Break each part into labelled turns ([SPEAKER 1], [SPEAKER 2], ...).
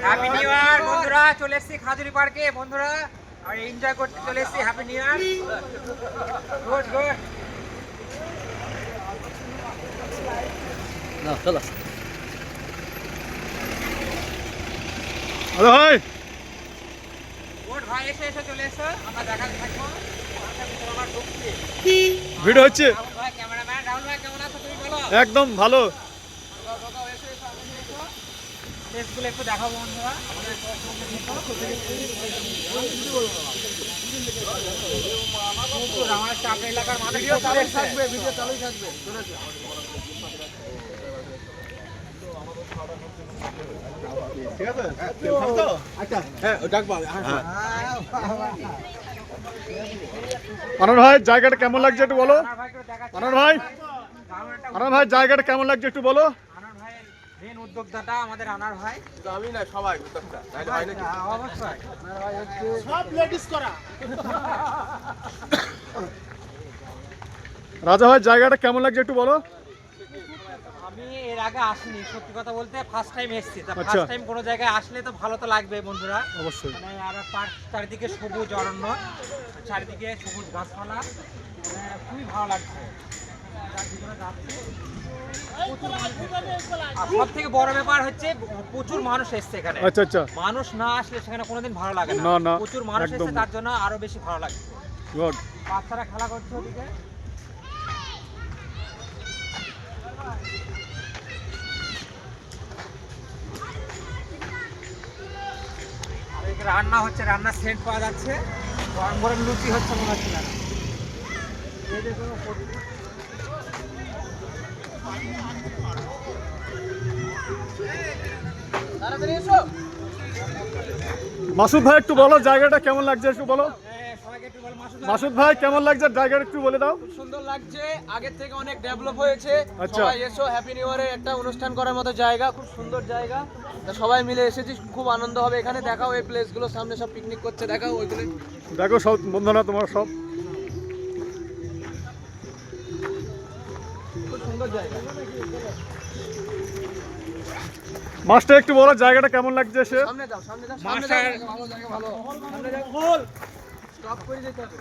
[SPEAKER 1] Happy new year বন্ধুরা, চলে এসেছি খাজুরি পার্কে বন্ধুরা, আর এনজয় করতে চলে এসেছি। Happy new year. Good good.
[SPEAKER 2] না خلاص হ্যালো ভাই,
[SPEAKER 1] গুড ভাই, এসে এসে চলে এসো, আমরা দেখাতে থাকবো।
[SPEAKER 2] ভিডিও হচ্ছে।
[SPEAKER 1] রাহুল ভাই ক্যামেরাম্যান, রাহুল ভাই কেমন আছো তুমি বলো?
[SPEAKER 2] একদম ভালো।
[SPEAKER 1] প্লেসগুলো একটু দেখাবো বন্ধুরা। আমার চাপ এলাকার মানুষ থাকবে, ভিডিও চালুই থাকবে।
[SPEAKER 2] ঠিক আছে, আচ্ছা হ্যাঁ ডাকবা। আনন্দ ভাই জায়গাটা কেমন লাগছে একটু বলো। আনন্দ ভাই, আনন্দ ভাই জায়গাটা কেমন লাগছে একটু বলো।
[SPEAKER 1] আনার ভাই মেন উদ্যোক্তাটা আমাদের আনার ভাই।
[SPEAKER 3] আমি না সবাই উদ্যোক্তা, তাই হয় নাকি?
[SPEAKER 1] অবশ্যই আনার ভাই হচ্ছে
[SPEAKER 4] সব লেডিস করা।
[SPEAKER 2] রাজা ভাই জায়গাটা কেমন লাগছে একটু বলো।
[SPEAKER 1] আমি এর আগে আসিনি, সত্যি কথা বলতে ফার্স্ট টাইম এসেছি। তা
[SPEAKER 2] আচ্ছা।
[SPEAKER 1] ফার্স্ট টাইম কোনো জায়গায় আসলে তো ভালো তো লাগবে বন্ধুরা।
[SPEAKER 2] অবশ্যই।
[SPEAKER 1] মানে আর পার্ক চারিদিকে সবুজ অরণ্য, চারিদিকে সবুজ গাছপালা, খুবই ভালো লাগছে। আর সব থেকে বড় ব্যাপার হচ্ছে প্রচুর মানুষ এসছে এখানে।
[SPEAKER 2] আচ্ছা আচ্ছা,
[SPEAKER 1] মানুষ না আসলে সেখানে কোনোদিন ভালো লাগে
[SPEAKER 2] না, না,
[SPEAKER 1] প্রচুর মানুষ
[SPEAKER 2] একদম
[SPEAKER 1] এসছে,
[SPEAKER 2] না।
[SPEAKER 1] তার জন্য আরো বেশি ভালো লাগছে।
[SPEAKER 2] গুড।
[SPEAKER 1] বাচ্চারা খেলা করছে ওদিকে। আর এখানে রান্না হচ্ছে, রান্নার সেন্ট পাওয়া যাচ্ছে। গরম গরম লুচি হচ্ছে মনে হচ্ছে না। এই দেখো, তাড়াতাড়ি এসো।
[SPEAKER 2] মাসুদ ভাই একটু বলো জায়গাটা কেমন লাগছে একটু বলো।
[SPEAKER 1] সবাইকে একটু বল,
[SPEAKER 2] মাসুদ ভাই কেমন লাগছে জায়গাটা একটু বলে দাও।
[SPEAKER 4] খুব সুন্দর লাগছে, আগের থেকে অনেক ডেভেলপ হয়েছে।
[SPEAKER 2] আচ্ছা।
[SPEAKER 4] সবাই এসো, হ্যাপি নিউ ইয়ারে একটা অনুষ্ঠান করার মতো জায়গা, খুব সুন্দর জায়গা। তা সবাই মিলে এসেছি, খুব আনন্দ হবে এখানে। দেখাও এই প্লেসগুলো, সামনে সব পিকনিক করছে, দেখাও ওইগুলো।
[SPEAKER 2] দেখো সব বন্ধুরা তোমার সব
[SPEAKER 4] খুব সুন্দর জায়গা।
[SPEAKER 2] মাস্টার একটু বলো জায়গাটা কেমন লাগছে সে।
[SPEAKER 4] সামনে দাও, সামনে দাও, সামনে
[SPEAKER 1] মাস্টার।
[SPEAKER 4] দাও। ভালো জায়গা, ভালো। সামনে দাও। স্টপ করে যেতে হবে।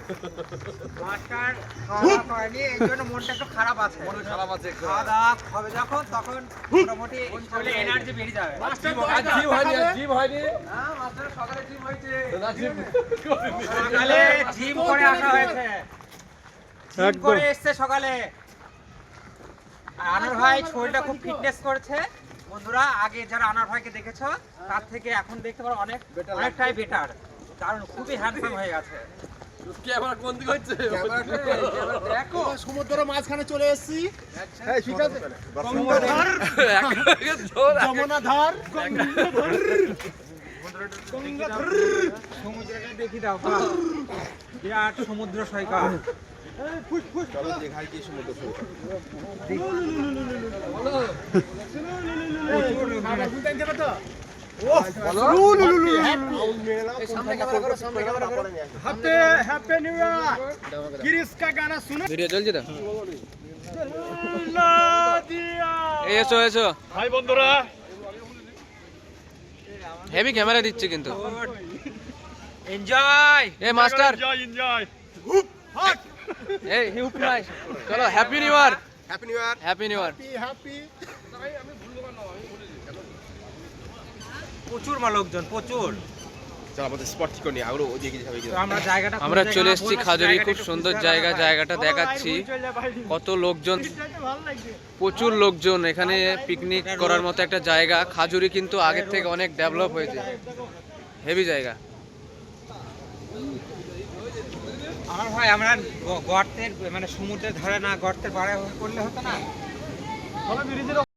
[SPEAKER 1] মাস্টার খাওয়া দাওয়া করেনি, এই জন্য মনটা একটু খারাপ আছে।
[SPEAKER 4] খারাপ আছে।
[SPEAKER 1] খাওয়া দাওয়া হবে যখন, তখন মোটামুটি শরীরে এনার্জি বেরিয়ে যাবে।
[SPEAKER 4] আজ জিম হয়নি, আজ জিম হয়নি। হ্যাঁ, মাস্টার সকালে জিম হয়েছে।
[SPEAKER 1] সকালে জিম করে আসা হয়েছে, জিম
[SPEAKER 2] একদম।
[SPEAKER 1] করে এসছে সকালে। আর আনার ভাই শরীরটা খুব ফিটনেস করেছে বন্ধুরা। আগে যারা আনার ভাইকে দেখেছো তার থেকে এখন দেখতে পারো অনেকটাই বেটার, কারণ খুবই হ্যান্ডসাম হয়ে গেছে।
[SPEAKER 4] ক্যামেরা কোন দিকে হচ্ছে? দেখো,
[SPEAKER 3] সমুদ্রের মাঝখানে চলে এসেছি। হ্যাঁ ঠিক আছে।
[SPEAKER 4] যমুনা ধার।
[SPEAKER 1] সমুদ্রটা দেখি দাও, বাহ, বিরাট সমুদ্র সৈকত।
[SPEAKER 3] চলো দেখাই কি সমুদ্র সৈকত।
[SPEAKER 4] সামনে ক্যামেরা করো, সামনে ক্যামেরা করো।
[SPEAKER 3] Happy new year.
[SPEAKER 4] गिरीश का गाना सुनो। ভিডিও চলছে তো? এই এসো এসো।
[SPEAKER 2] হাই বন্ধুরা,
[SPEAKER 4] হেভি ক্যামেরা দিচ্ছে কিন্তু।
[SPEAKER 1] এনজয়।
[SPEAKER 4] এ মাস্টার,
[SPEAKER 2] এনজয়।
[SPEAKER 4] এই হিপ নাই। চলো happy new year.
[SPEAKER 3] Happy new year.
[SPEAKER 4] Happy new year.
[SPEAKER 3] Happy.
[SPEAKER 1] প্রচুর লোকজন, প্রচুর।
[SPEAKER 3] চল আমাদের স্পট ঠিক করে নি, আরো ওদিকে যাবে।
[SPEAKER 1] তো আমরা জায়গাটা,
[SPEAKER 4] আমরা চলে এসেছি খাজুরি, খুব সুন্দর জায়গা। জায়গাটা দেখাচ্ছি, কত লোকজন, প্রচুর লোকজন। এখানে পিকনিক করার মতো একটা জায়গা। খাজুরি কিন্তু আগের থেকে অনেক ডেভেলপ হয়েছে, হেভি জায়গা।
[SPEAKER 1] আমার ভাই আমরা গর্তের মানে সমুদ্রের ধারে না, গর্তের পাড়ে করলে হতো না।